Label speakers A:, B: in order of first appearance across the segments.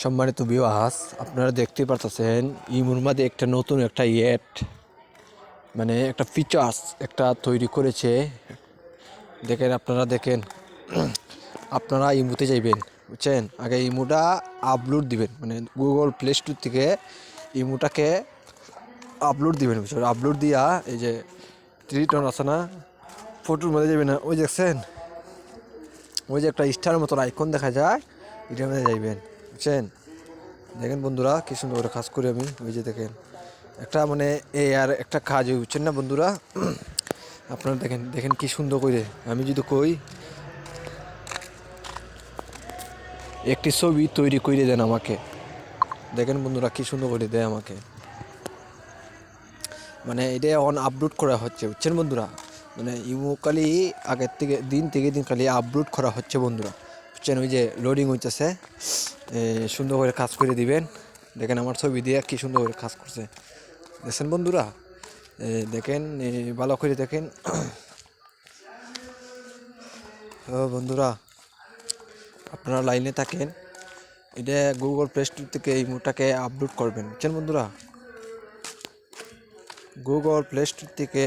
A: সম্মানিত ভিউয়ার্স, আপনারা দেখতে পারতেছেন ইমুর মধ্যে একটা নতুন একটা মানে একটা ফিচার্স একটা তৈরি করেছে। দেখেন, আপনারা দেখেন। আপনারা ইমুতে যাইবেন, বুঝছেন? আগে ইমুটা আপলোড দিবেন, মানে গুগল প্লে স্টোর থেকে ইমুটাকে আপলোড দিবেন, বুঝছেন? আপলোড দিয়া এই যে 3 টন আছে না, ফটোর মধ্যে যাবেন না, ওই দেখছেন, ওই যে একটা স্টার মতন আইকন দেখা যায়, এটার মধ্যে যাইবেন, বুঝছেন? দেখেন বন্ধুরা, কি সুন্দর করে কাজ করি আমি। ওই যে দেখেন, একটা মানে আর একটা কাজ, বুঝছেন না বন্ধুরা? আপনারা দেখেন দেখেন কি সুন্দর করে আমি যদি কই একটি ছবি তৈরি করে দেন আমাকে, দেখেন বন্ধুরা কি সুন্দর করে দেয় আমাকে। মানে এটা এখন আপলোড করা হচ্ছে, বুঝছেন বন্ধুরা? মানে ইমো খালি আগের থেকে দিন খালি আপলোড করা হচ্ছে বন্ধুরা, বুঝছেন? ওই যে লোডিং হইতেছে, সুন্দর করে কাজ করে দিবেন। দেখেন আমার ছবি দিয়ে কি সুন্দর করে কাজ করছে, দেখছেন বন্ধুরা? দেখেন, ভালো করে দেখেন। ও বন্ধুরা, আপনারা লাইনে থাকেন। এটা গুগল প্লে স্টোর থেকে এই মুটাকে আপলোড করবেন, বুঝছেন বন্ধুরা? গুগল প্লে স্টোর থেকে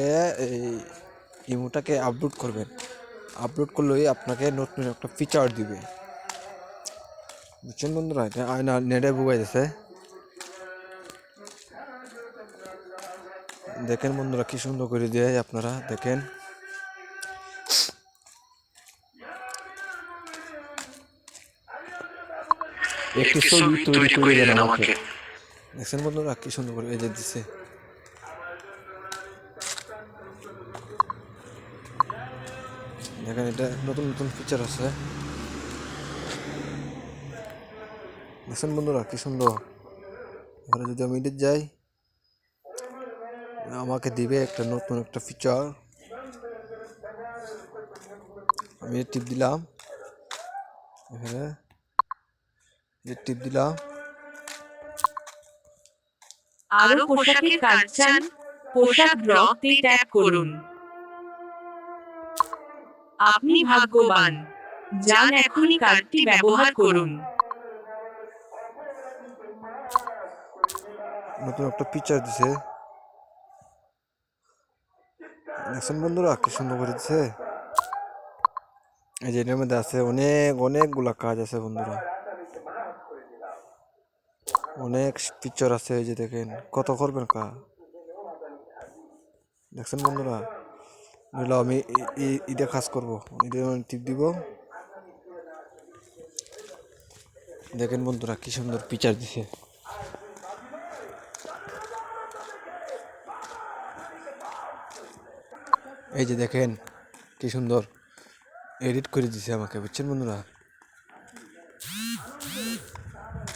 A: এই ইমোটাকে আপলোড করবেন। আপলোড করলেই আপনাকে নতুন একটা ফিচার দিবে, বুঝছেন বন্ধুরা? এটা আয়না নেটে বুঝাইতেছে। দেখেন বন্ধুরা কি সুন্দর করে দিয়ে, আপনারা দেখেন। একটি ছবি তৈরি করে দেন আমাকে, দেখছেন বন্ধুরা কি সুন্দর করে এই যে দিছে। দেখেন, এটা নতুন নতুন ফিচার আছে, দেখছেন বন্ধুরা কি সুন্দর। এখানে যদি আমি এডিট যাই, আমাকে দিবে একটা নতুন একটা ফিচার। আমি টিপ দিলাম, এখানে টিপ দিলাম।
B: আরো পোশাকের কাজ চান? পোশাক ড্রপতে ট্যাপ করুন। আপনি ভাগ্যবান। যান এখনই কার্ডটি ব্যবহার করুন।
A: নতুন একটা ফিচার দিছে, দেখছেন বন্ধুরা কি সুন্দর করে দিছে। এই যে এটার মধ্যে আছে অনেকগুলা কাজ আছে বন্ধুরা, অনেক ফিচার আছে। এই যে দেখেন কত করবেন দেখছেন বন্ধুরা? নিলাম আমি এটা কাজ করবো, এটা টিপ দিব। দেখেন বন্ধুরা কি সুন্দর ফিচার দিছে। এই যে দেখেন কি সুন্দর এডিট করে দিছে আমাকে, বুঝছেন বন্ধুরা?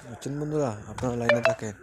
A: বুঝছেন বন্ধুরা, আপনারা লাইনে থাকেন।